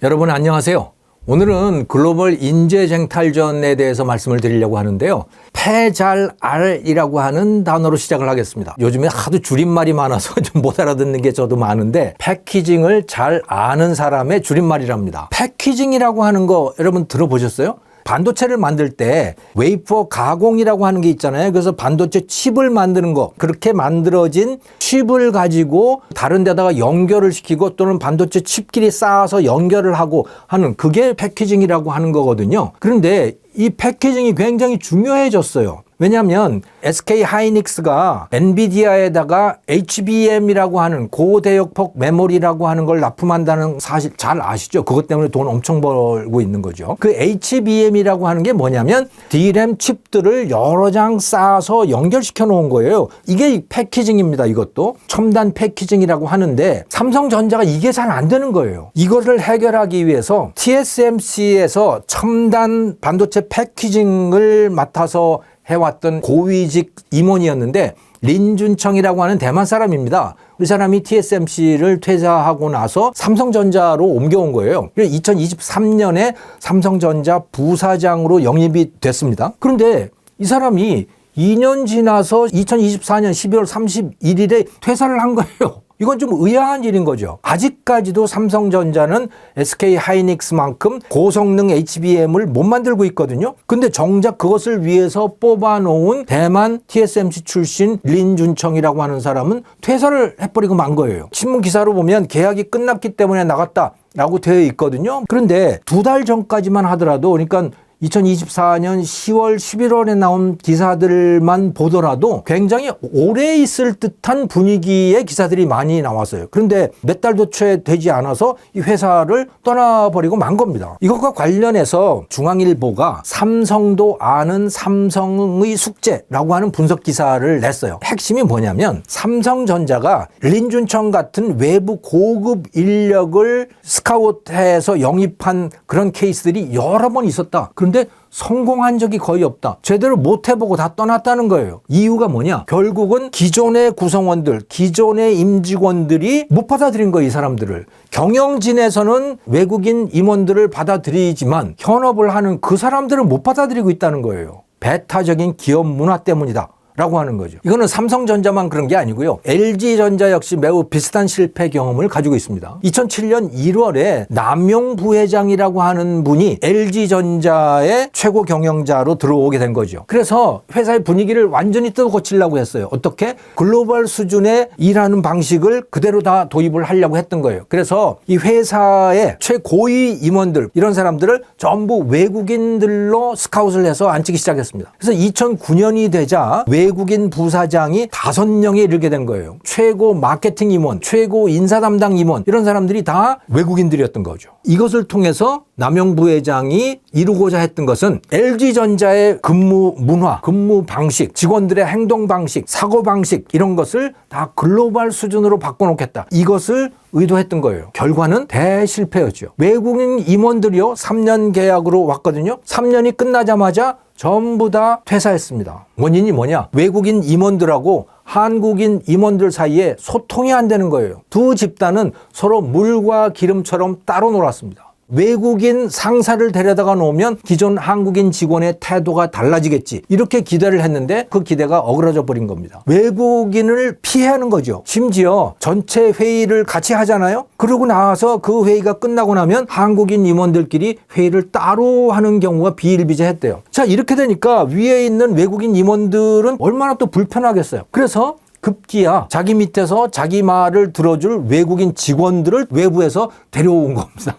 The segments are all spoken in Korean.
여러분 안녕하세요. 오늘은 글로벌 인재쟁탈전에 대해서 말씀을 드리려고 하는데요. PJAL이라고 하는 단어로 시작을 하겠습니다. 요즘에 하도 줄임말이 많아서 좀 못 알아듣는 게 저도 많은데 패키징을 잘 아는 사람의 줄임말이랍니다. 패키징이라고 하는 거 여러분 들어보셨어요? 반도체를 만들 때 웨이퍼 가공이라고 하는 게 있잖아요. 그래서 반도체 칩을 만드는 거, 그렇게 만들어진 칩을 가지고 다른 데다가 연결을 시키고 또는 반도체 칩끼리 쌓아서 연결을 하고 하는 그게 패키징이라고 하는 거거든요. 그런데 이 패키징이 굉장히 중요해졌어요. 왜냐하면 SK 하이닉스가 엔비디아에다가 HBM이라고 하는 고대역폭 메모리라고 하는 걸 납품한다는 사실 잘 아시죠? 그것 때문에 돈 엄청 벌고 있는 거죠. 그 HBM이라고 하는 게 뭐냐면 DRAM 칩들을 여러 장 쌓아서 연결시켜 놓은 거예요. 이게 패키징입니다. 이것도 첨단 패키징이라고 하는데 삼성전자가 이게 잘 안 되는 거예요. 이거를 해결하기 위해서 TSMC에서 첨단 반도체 패키징을 맡아서 해왔던 고위직 임원이었는데 린준청이라고 하는 대만 사람입니다. 이 사람이 TSMC를 퇴사하고 나서 삼성전자로 옮겨온 거예요. 2023년에 삼성전자 부사장으로 영입이 됐습니다. 그런데 이 사람이 2년 지나서 2024년 12월 31일에 퇴사를 한 거예요. 이건 좀 의아한 일인 거죠. 아직까지도 삼성전자는 SK 하이닉스만큼 고성능 HBM을 못 만들고 있거든요. 근데 정작 그것을 위해서 뽑아놓은 대만 TSMC 출신 린준청이라고 하는 사람은 퇴사를 해버리고 만 거예요. 신문 기사로 보면 계약이 끝났기 때문에 나갔다라고 되어 있거든요. 그런데 2달 전까지만 하더라도 그러니까 2024년 10월, 11월에 나온 기사들만 보더라도 굉장히 오래 있을 듯한 분위기의 기사들이 많이 나왔어요. 그런데 몇 달도 채 되지 않아서 이 회사를 떠나버리고 만 겁니다. 이것과 관련해서 중앙일보가 삼성도 아는 삼성의 숙제라고 하는 분석 기사를 냈어요. 핵심이 뭐냐면 삼성전자가 린준청 같은 외부 고급 인력을 스카우트해서 영입한 그런 케이스들이 여러 번 있었다. 그런데 성공한 적이 거의 없다. 제대로 못 해보고 다 떠났다는 거예요. 이유가 뭐냐? 결국은 기존의 구성원들, 기존의 임직원들이 못 받아들인 거예요. 이 사람들을. 경영진에서는 외국인 임원들을 받아들이지만 현업을 하는 그 사람들은 못 받아들이고 있다는 거예요. 배타적인 기업 문화 때문이다 라고 하는 거죠. 이거는 삼성전자만 그런 게 아니고요. LG전자 역시 매우 비슷한 실패 경험을 가지고 있습니다. 2007년 1월에 남용 부회장이라고 하는 분이 LG전자의 최고 경영자로 들어오게 된 거죠. 그래서 회사의 분위기를 완전히 뜯어고치려고 했어요. 어떻게? 글로벌 수준의 일하는 방식을 그대로 다 도입을 하려고 했던 거예요. 그래서 이 회사의 최고위 임원들 이런 사람들을 전부 외국인들로 스카웃을 해서 앉히기 시작했습니다. 그래서 2009년이 되자 외국인 부사장이 5명에 이르게 된 거예요. 최고 마케팅 임원, 최고 인사 담당 임원 이런 사람들이 다 외국인들이었던 거죠. 이것을 통해서 남용 부회장이 이루고자 했던 것은 LG전자의 근무 문화, 근무 방식, 직원들의 행동 방식, 사고 방식 이런 것을 다 글로벌 수준으로 바꿔놓겠다. 이것을 의도했던 거예요. 결과는 대실패였죠. 외국인 임원들이요 3년 계약으로 왔거든요. 3년이 끝나자마자 전부 다 퇴사했습니다. 원인이 뭐냐? 외국인 임원들하고 한국인 임원들 사이에 소통이 안 되는 거예요. 두 집단은 서로 물과 기름처럼 따로 놀았습니다. 외국인 상사를 데려다가 놓으면 기존 한국인 직원의 태도가 달라지겠지. 이렇게 기대를 했는데 그 기대가 어그러져 버린 겁니다. 외국인을 피하는 거죠. 심지어 전체 회의를 같이 하잖아요. 그러고 나서 그 회의가 끝나고 나면 한국인 임원들끼리 회의를 따로 하는 경우가 비일비재했대요. 자, 이렇게 되니까 위에 있는 외국인 임원들은 얼마나 또 불편하겠어요. 그래서 급기야 자기 밑에서 자기 말을 들어줄 외국인 직원들을 외부에서 데려온 겁니다.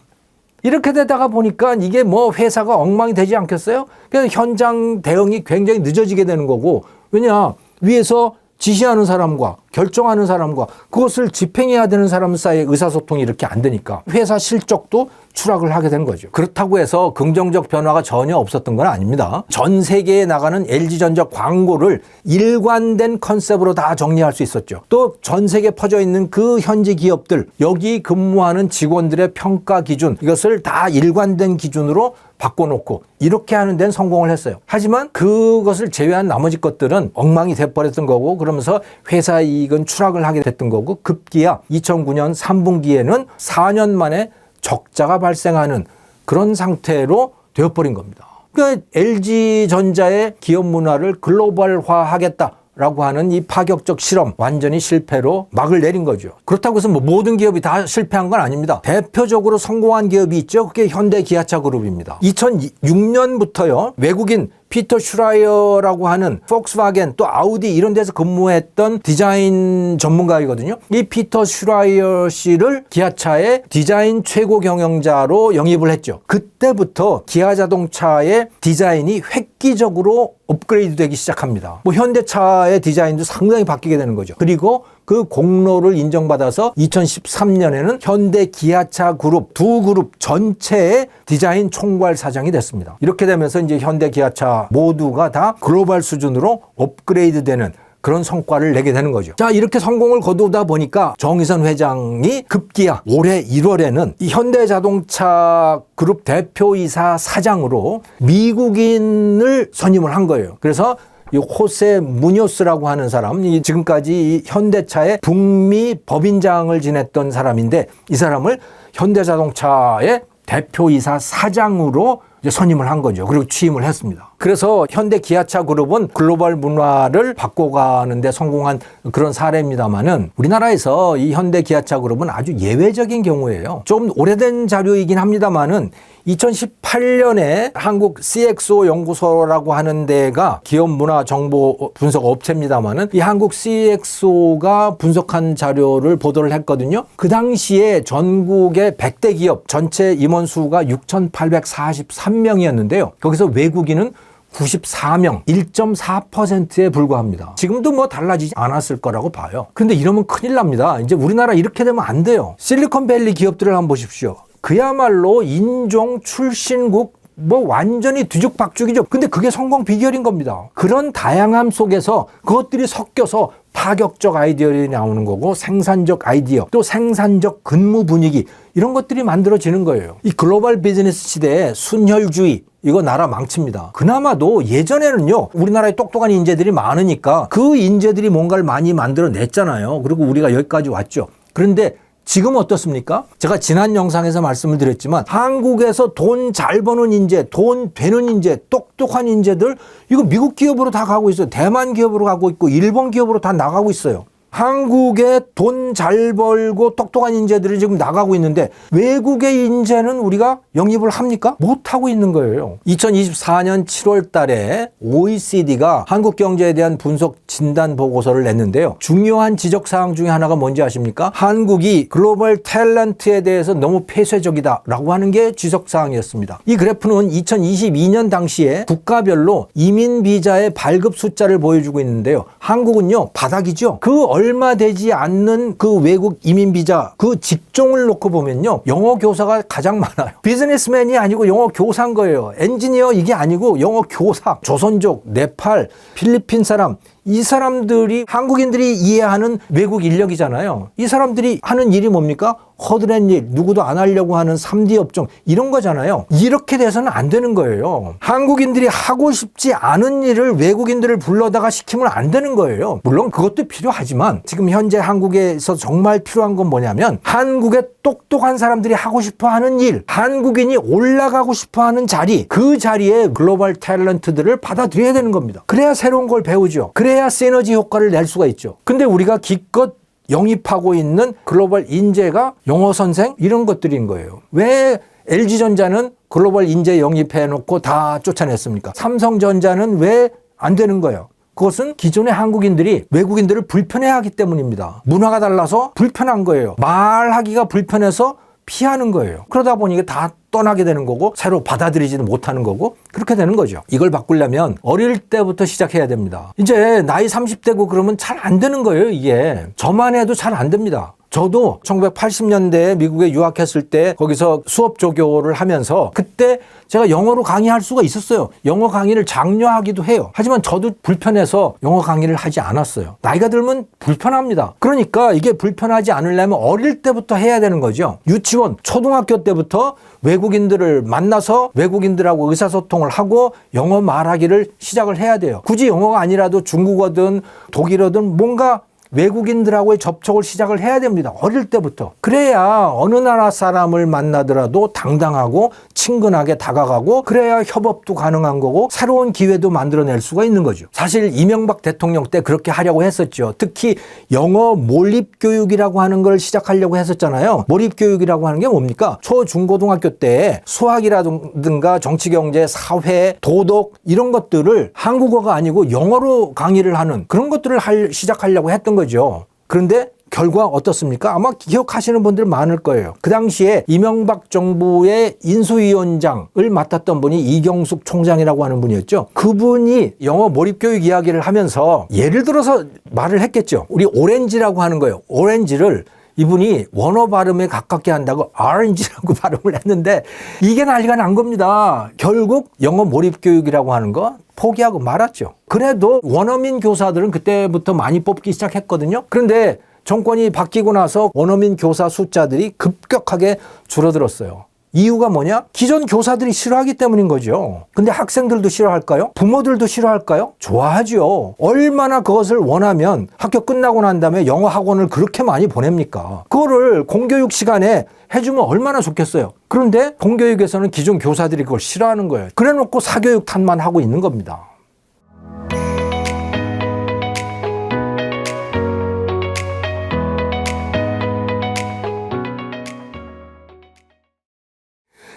이렇게 되다가 보니까 이게 뭐 회사가 엉망이 되지 않겠어요? 그래서 현장 대응이 굉장히 늦어지게 되는 거고, 왜냐? 위에서 지시하는 사람과 결정하는 사람과 그것을 집행해야 되는 사람 사이의 의사소통이 이렇게 안 되니까 회사 실적도 추락을 하게 된 거죠. 그렇다고 해서 긍정적 변화가 전혀 없었던 건 아닙니다. 전 세계에 나가는 LG전자 광고를 일관된 컨셉으로 다 정리할 수 있었죠. 또 전 세계에 퍼져 있는 그 현지 기업들, 여기 근무하는 직원들의 평가 기준, 이것을 다 일관된 기준으로 바꿔놓고 이렇게 하는 데는 성공을 했어요. 하지만 그것을 제외한 나머지 것들은 엉망이 돼버렸던 거고, 그러면서 회사 이익은 추락을 하게 됐던 거고, 급기야 2009년 3분기에는 4년 만에 적자가 발생하는 그런 상태로 되어버린 겁니다. 그러니까 LG전자의 기업 문화를 글로벌화하겠다라고 하는 이 파격적 실험 완전히 실패로 막을 내린 거죠. 그렇다고 해서 뭐 모든 기업이 다 실패한 건 아닙니다. 대표적으로 성공한 기업이 있죠. 그게 현대기아차 그룹입니다. 2006년부터요. 외국인 피터 슈라이어라고 하는 폭스바겐 또 아우디 이런 데서 근무했던 디자인 전문가이거든요. 이 피터 슈라이어 씨를 기아차의 디자인 최고 경영자로 영입을 했죠. 그때부터 기아 자동차의 디자인이 획기적으로 업그레이드 되기 시작합니다. 뭐 현대차의 디자인도 상당히 바뀌게 되는 거죠. 그리고 그 공로를 인정받아서 2013년에는 현대 기아차 그룹 두 그룹 전체의 디자인 총괄 사장이 됐습니다. 이렇게 되면서 이제 현대 기아차 모두가 다 글로벌 수준으로 업그레이드 되는 그런 성과를 내게 되는 거죠. 자, 이렇게 성공을 거두다 보니까 정의선 회장이 급기야 올해 1월에는 이 현대자동차 그룹 대표이사 사장으로 미국인을 선임을 한 거예요. 그래서 이 호세 무뇨스라고 하는 사람, 지금까지 이 현대차의 북미 법인장을 지냈던 사람인데 이 사람을 현대자동차의 대표이사 사장으로 이제 선임을 한 거죠. 그리고 취임을 했습니다. 그래서 현대 기아차 그룹은 글로벌 문화를 바꿔가는 데 성공한 그런 사례입니다만은 우리나라에서 이 현대 기아차 그룹은 아주 예외적인 경우예요. 좀 오래된 자료이긴 합니다만은 2018년에 한국 CXO 연구소라고 하는 데가 기업 문화 정보 분석 업체입니다만은 이 한국 CXO가 분석한 자료를 보도를 했거든요. 그 당시에 전국의 100대 기업 전체 임원 수가 6,843명이었는데요. 거기서 외국인은 94명, 1.4%에 불과합니다. 지금도 뭐 달라지지 않았을 거라고 봐요. 그런데 이러면 큰일 납니다. 이제 우리나라 이렇게 되면 안 돼요. 실리콘밸리 기업들을 한번 보십시오. 그야말로 인종 출신국 뭐 완전히 뒤죽박죽이죠. 근데 그게 성공 비결인 겁니다. 그런 다양함 속에서 그것들이 섞여서 파격적 아이디어들이 나오는 거고 생산적 아이디어 또 생산적 근무 분위기 이런 것들이 만들어지는 거예요. 이 글로벌 비즈니스 시대에 순혈주의 이거 나라 망칩니다. 그나마도 예전에는요 우리나라에 똑똑한 인재들이 많으니까 그 인재들이 뭔가를 많이 만들어냈잖아요. 그리고 우리가 여기까지 왔죠. 그런데 지금 어떻습니까? 제가 지난 영상에서 말씀을 드렸지만 한국에서 돈 잘 버는 인재, 돈 되는 인재, 똑똑한 인재들 이거 미국 기업으로 다 가고 있어요. 대만 기업으로 가고 있고 일본 기업으로 다 나가고 있어요. 한국에 돈 잘 벌고 똑똑한 인재들이 지금 나가고 있는데 외국의 인재는 우리가 영입을 합니까? 못하고 있는 거예요. 2024년 7월 달에 OECD가 한국 경제에 대한 분석 진단 보고서를 냈는데요. 중요한 지적사항 중에 하나가 뭔지 아십니까? 한국이 글로벌 탤런트에 대해서 너무 폐쇄적이다라고 하는 게 지적사항이었습니다. 이 그래프는 2022년 당시에 국가별로 이민 비자의 발급 숫자를 보여주고 있는데요. 한국은요 바닥이죠. 그 얼마 되지 않는 그 외국 이민 비자 그 직종을 놓고 보면요 영어 교사가 가장 많아요. 비즈니스맨이 아니고 영어 교사인 거예요. 엔지니어 이게 아니고 영어 교사. 조선족, 네팔, 필리핀 사람 이 사람들이 한국인들이 이해하는 외국 인력이잖아요. 이 사람들이 하는 일이 뭡니까? 허드렛 일, 누구도 안 하려고 하는 3D 업종 이런 거잖아요. 이렇게 돼서는 안 되는 거예요. 한국인들이 하고 싶지 않은 일을 외국인들을 불러다가 시키면 안 되는 거예요. 물론 그것도 필요하지만 지금 현재 한국에서 정말 필요한 건 뭐냐면 한국의 똑똑한 사람들이 하고 싶어하는 일, 한국인이 올라가고 싶어하는 자리, 그 자리에 글로벌 탤런트들을 받아들여야 되는 겁니다. 그래야 새로운 걸 배우죠. 그래야 시너지 효과를 낼 수가 있죠. 근데 우리가 기껏 영입하고 있는 글로벌 인재가 영어 선생 이런 것들인 거예요. 왜 LG전자는 글로벌 인재 영입해놓고 다 쫓아냈습니까? 삼성전자는 왜 안 되는 거예요? 그것은 기존의 한국인들이 외국인들을 불편해하기 때문입니다. 문화가 달라서 불편한 거예요. 말하기가 불편해서 피하는 거예요. 그러다 보니까 다 떠나게 되는 거고 새로 받아들이지는 못하는 거고 그렇게 되는 거죠. 이걸 바꾸려면 어릴 때부터 시작해야 됩니다. 이제 나이 30대고 그러면 잘 안 되는 거예요. 이게 저만 해도 잘 안 됩니다. 저도 1980년대에 미국에 유학했을 때 거기서 수업 조교를 하면서 그때 제가 영어로 강의할 수가 있었어요. 영어 강의를 장려하기도 해요. 하지만 저도 불편해서 영어 강의를 하지 않았어요. 나이가 들면 불편합니다. 그러니까 이게 불편하지 않으려면 어릴 때부터 해야 되는 거죠. 유치원, 초등학교 때부터 외국인들을 만나서 외국인들하고 의사소통을 하고 영어 말하기를 시작을 해야 돼요. 굳이 영어가 아니라도 중국어든 독일어든 뭔가 외국인들하고의 접촉을 시작을 해야 됩니다. 어릴 때부터. 그래야 어느 나라 사람을 만나더라도 당당하고 친근하게 다가가고 그래야 협업도 가능한 거고 새로운 기회도 만들어낼 수가 있는 거죠. 사실 이명박 대통령 때 그렇게 하려고 했었죠. 특히 영어 몰입교육이라고 하는 걸 시작하려고 했었잖아요. 몰입교육이라고 하는 게 뭡니까? 초, 중, 고등학교 때 수학이라든가 정치, 경제, 사회, 도덕 이런 것들을 한국어가 아니고 영어로 강의를 하는 그런 것들을 시작하려고 했던 거죠. 그런데 결과 어떻습니까? 아마 기억하시는 분들 많을 거예요. 그 당시에 이명박 정부의 인수위원장을 맡았던 분이 이경숙 총장이라고 하는 분이었죠. 그분이 영어 몰입교육 이야기를 하면서 예를 들어서 말을 했겠죠. 우리 오렌지라고 하는 거예요. 오렌지를 이분이 원어 발음에 가깝게 한다고 RNG라고 발음을 했는데 이게 난리가 난 겁니다. 결국 영어 몰입교육이라고 하는 거 포기하고 말았죠. 그래도 원어민 교사들은 그때부터 많이 뽑기 시작했거든요. 그런데 정권이 바뀌고 나서 원어민 교사 숫자들이 급격하게 줄어들었어요. 이유가 뭐냐? 기존 교사들이 싫어하기 때문인 거죠. 근데 학생들도 싫어할까요? 부모들도 싫어할까요? 좋아하죠. 얼마나 그것을 원하면 학교 끝나고 난 다음에 영어 학원을 그렇게 많이 보냅니까? 그거를 공교육 시간에 해주면 얼마나 좋겠어요. 그런데 공교육에서는 기존 교사들이 그걸 싫어하는 거예요. 그래 놓고 사교육 탓만 하고 있는 겁니다.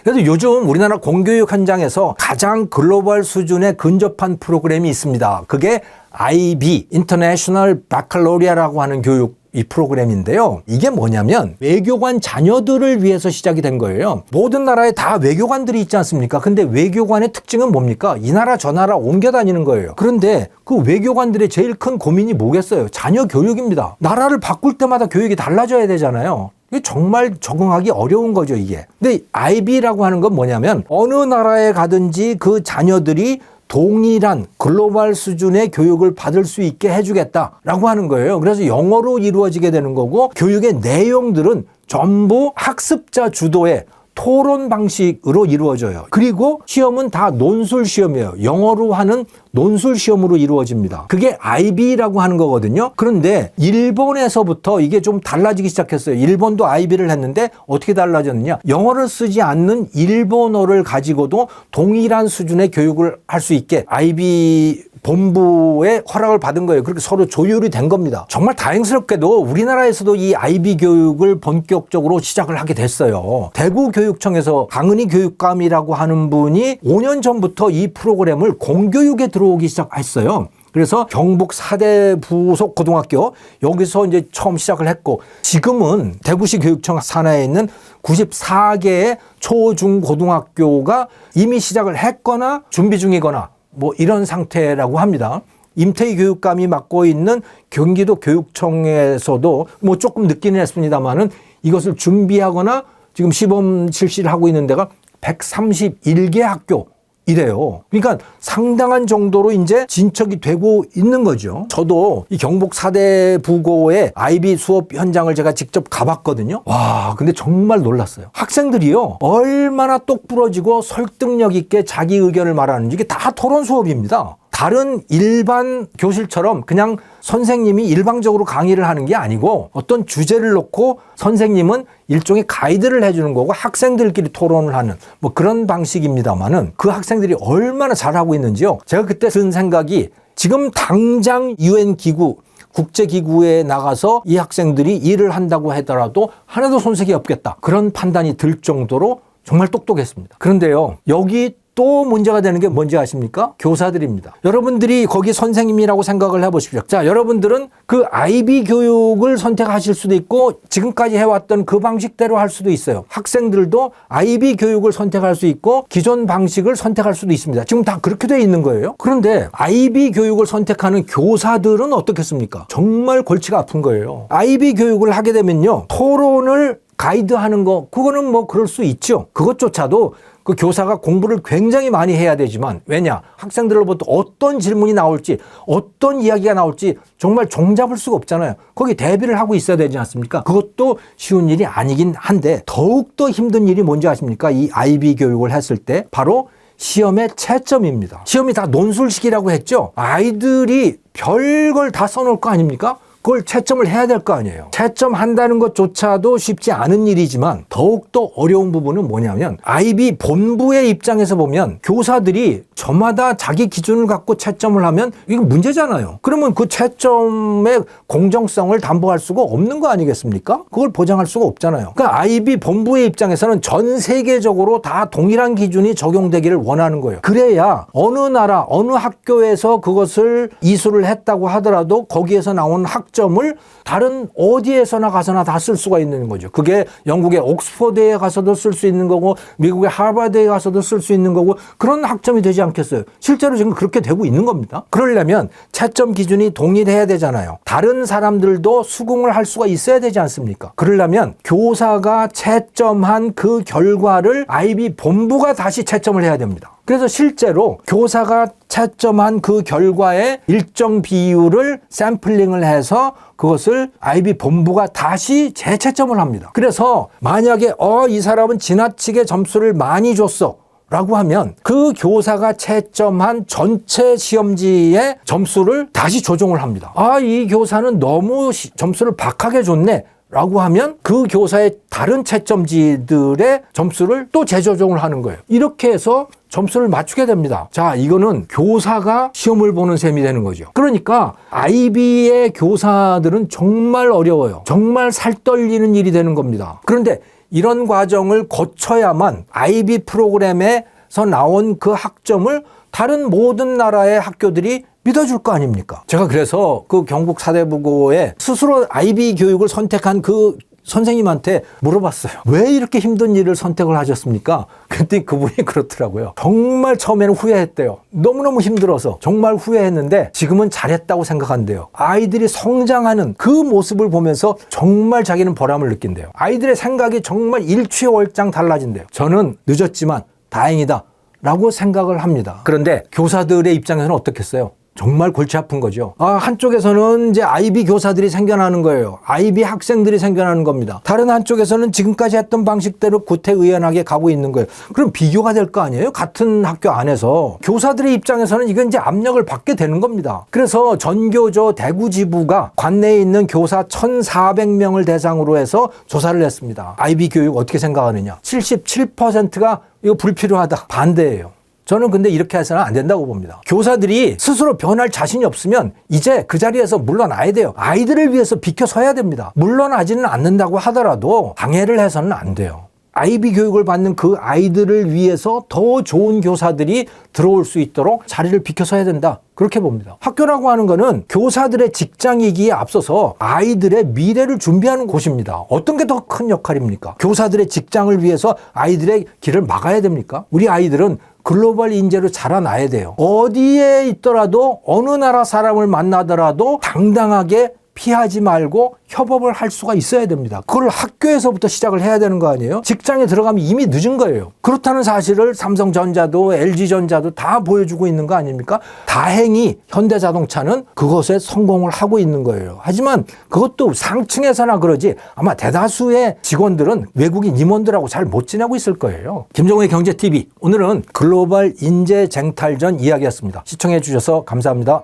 그래서 요즘 우리나라 공교육 현장에서 가장 글로벌 수준에 근접한 프로그램이 있습니다. 그게 IB, International Baccalaureate라고 하는 교육 이 프로그램인데요. 이게 뭐냐면 외교관 자녀들을 위해서 시작이 된 거예요. 모든 나라에 다 외교관들이 있지 않습니까? 근데 외교관의 특징은 뭡니까? 이 나라 저 나라 옮겨 다니는 거예요. 그런데 그 외교관들의 제일 큰 고민이 뭐겠어요? 자녀 교육입니다. 나라를 바꿀 때마다 교육이 달라져야 되잖아요. 이게 정말 적응하기 어려운 거죠, 이게. 근데 IB라고 하는 건 뭐냐면 어느 나라에 가든지 그 자녀들이 동일한 글로벌 수준의 교육을 받을 수 있게 해주겠다라고 하는 거예요. 그래서 영어로 이루어지게 되는 거고 교육의 내용들은 전부 학습자 주도의 토론 방식으로 이루어져요. 그리고 시험은 다 논술 시험이에요. 영어로 하는 논술 시험으로 이루어집니다. 그게 IB라고 하는 거거든요. 그런데 일본에서부터 이게 좀 달라지기 시작했어요. 일본도 IB를 했는데 어떻게 달라졌느냐? 영어를 쓰지 않는 일본어를 가지고도 동일한 수준의 교육을 할 수 있게 IB 본부의 허락을 받은 거예요. 그렇게 서로 조율이 된 겁니다. 정말 다행스럽게도 우리나라에서도 이 IB 교육을 본격적으로 시작을 하게 됐어요. 대구교육청에서 강은희 교육감이라고 하는 분이 5년 전부터 이 프로그램을 공교육에 들어오기 시작했어요. 그래서 경북 4대 부속 고등학교 여기서 이제 처음 시작을 했고 지금은 대구시 교육청 산하에 있는 94개의 초, 중, 고등학교가 이미 시작을 했거나 준비 중이거나 뭐 이런 상태라고 합니다. 임태희 교육감이 맡고 있는 경기도 교육청에서도 뭐 조금 늦기는 했습니다만은 이것을 준비하거나 지금 시범 실시를 하고 있는 데가 131개 학교 이래요. 그러니까 상당한 정도로 이제 진척이 되고 있는 거죠. 저도 이 경북 4대 부고의 IB 수업 현장을 제가 직접 가봤거든요. 와, 근데 정말 놀랐어요. 학생들이요. 얼마나 똑부러지고 설득력 있게 자기 의견을 말하는지 이게 다 토론 수업입니다. 다른 일반 교실처럼 그냥 선생님이 일방적으로 강의를 하는 게 아니고 어떤 주제를 놓고 선생님은 일종의 가이드를 해주는 거고 학생들끼리 토론을 하는 뭐 그런 방식입니다만은 그 학생들이 얼마나 잘하고 있는지요. 제가 그때 든 생각이 지금 당장 UN 기구 국제기구에 나가서 이 학생들이 일을 한다고 하더라도 하나도 손색이 없겠다. 그런 판단이 들 정도로 정말 똑똑했습니다. 그런데요, 여기 또 문제가 되는 게 뭔지 아십니까? 교사들입니다. 여러분들이 거기 선생님이라고 생각을 해보십시오. 자, 여러분들은 그 IB 교육을 선택하실 수도 있고 지금까지 해왔던 그 방식대로 할 수도 있어요. 학생들도 IB 교육을 선택할 수 있고 기존 방식을 선택할 수도 있습니다. 지금 다 그렇게 돼 있는 거예요. 그런데 IB 교육을 선택하는 교사들은 어떻겠습니까? 정말 골치가 아픈 거예요. IB 교육을 하게 되면요, 토론을 가이드하는 거 그거는 뭐 그럴 수 있죠. 그것조차도 그 교사가 공부를 굉장히 많이 해야 되지만 왜냐? 학생들로부터 어떤 질문이 나올지 어떤 이야기가 나올지 정말 종잡을 수가 없잖아요. 거기 대비를 하고 있어야 되지 않습니까? 그것도 쉬운 일이 아니긴 한데 더욱더 힘든 일이 뭔지 아십니까? 이 IB 교육을 했을 때 바로 시험의 채점입니다. 시험이 다 논술식이라고 했죠. 아이들이 별걸 다 써놓을 거 아닙니까? 그걸 채점을 해야 될 거 아니에요. 채점한다는 것조차도 쉽지 않은 일이지만 더욱더 어려운 부분은 뭐냐면 IB 본부의 입장에서 보면 교사들이 저마다 자기 기준을 갖고 채점을 하면 이거 문제잖아요. 그러면 그 채점의 공정성을 담보할 수가 없는 거 아니겠습니까? 그걸 보장할 수가 없잖아요. 그러니까 IB 본부의 입장에서는 전 세계적으로 다 동일한 기준이 적용되기를 원하는 거예요. 그래야 어느 나라, 어느 학교에서 그것을 이수를 했다고 하더라도 거기에서 나온 학점을 다른 어디에서나 가서나 다 쓸 수가 있는 거죠. 그게 영국의 옥스퍼드에 가서도 쓸 수 있는 거고 미국의 하버드에 가서도 쓸 수 있는 거고 그런 학점이 되지 않겠어요. 실제로 지금 그렇게 되고 있는 겁니다. 그러려면 채점 기준이 동일해야 되잖아요. 다른 사람들도 수긍을 할 수가 있어야 되지 않습니까? 그러려면 교사가 채점한 그 결과를 IB 본부가 다시 채점을 해야 됩니다. 그래서 실제로 교사가 채점한 그 결과의 일정 비율을 샘플링을 해서 그것을 IB 본부가 다시 재채점을 합니다. 그래서 만약에 이 사람은 지나치게 점수를 많이 줬어 라고 하면 그 교사가 채점한 전체 시험지의 점수를 다시 조정을 합니다. 이 교사는 너무 점수를 박하게 줬네 라고 하면 그 교사의 다른 채점지들의 점수를 또 재조정을 하는 거예요. 이렇게 해서 점수를 맞추게 됩니다. 자, 이거는 교사가 시험을 보는 셈이 되는 거죠. 그러니까 IB의 교사들은 정말 어려워요. 정말 살떨리는 일이 되는 겁니다. 그런데 이런 과정을 거쳐야만 IB 프로그램에서 나온 그 학점을 다른 모든 나라의 학교들이 믿어줄 거 아닙니까? 제가 그래서 그 경북 사대부고에 스스로 IB 교육을 선택한 그 선생님한테 물어봤어요. 왜 이렇게 힘든 일을 선택을 하셨습니까? 그랬더니 그분이 그렇더라고요. 정말 처음에는 후회했대요. 너무너무 힘들어서 정말 후회했는데 지금은 잘했다고 생각한대요. 아이들이 성장하는 그 모습을 보면서 정말 자기는 보람을 느낀대요. 아이들의 생각이 정말 일취월장 달라진대요. 저는 늦었지만 다행이다 라고 생각을 합니다. 그런데 교사들의 입장에서는 어떻겠어요? 정말 골치 아픈 거죠. 한쪽에서는 이제 IB 교사들이 생겨나는 거예요. IB 학생들이 생겨나는 겁니다. 다른 한쪽에서는 지금까지 했던 방식대로 구태의연하게 가고 있는 거예요. 그럼 비교가 될 거 아니에요? 같은 학교 안에서. 교사들의 입장에서는 이건 이제 압력을 받게 되는 겁니다. 그래서 전교조 대구지부가 관내에 있는 교사 1,400명을 대상으로 해서 조사를 했습니다. IB 교육 어떻게 생각하느냐? 77%가 이거 불필요하다. 반대예요. 저는 근데 이렇게 해서는 안 된다고 봅니다. 교사들이 스스로 변할 자신이 없으면 이제 그 자리에서 물러나야 돼요. 아이들을 위해서 비켜서야 됩니다. 물러나지는 않는다고 하더라도 방해를 해서는 안 돼요. IB 교육을 받는 그 아이들을 위해서 더 좋은 교사들이 들어올 수 있도록 자리를 비켜서야 된다. 그렇게 봅니다. 학교라고 하는 거는 교사들의 직장이기에 앞서서 아이들의 미래를 준비하는 곳입니다. 어떤 게 더 큰 역할입니까? 교사들의 직장을 위해서 아이들의 길을 막아야 됩니까? 우리 아이들은 글로벌 인재로 자라나야 돼요. 어디에 있더라도 어느 나라 사람을 만나더라도 당당하게 피하지 말고 협업을 할 수가 있어야 됩니다. 그걸 학교에서부터 시작을 해야 되는 거 아니에요? 직장에 들어가면 이미 늦은 거예요. 그렇다는 사실을 삼성전자도 LG전자도 다 보여주고 있는 거 아닙니까? 다행히 현대자동차는 그것에 성공을 하고 있는 거예요. 하지만 그것도 상층에서나 그러지 아마 대다수의 직원들은 외국인 임원들하고 잘 못 지내고 있을 거예요. 김종호의 경제TV, 오늘은 글로벌 인재 쟁탈전 이야기였습니다. 시청해 주셔서 감사합니다.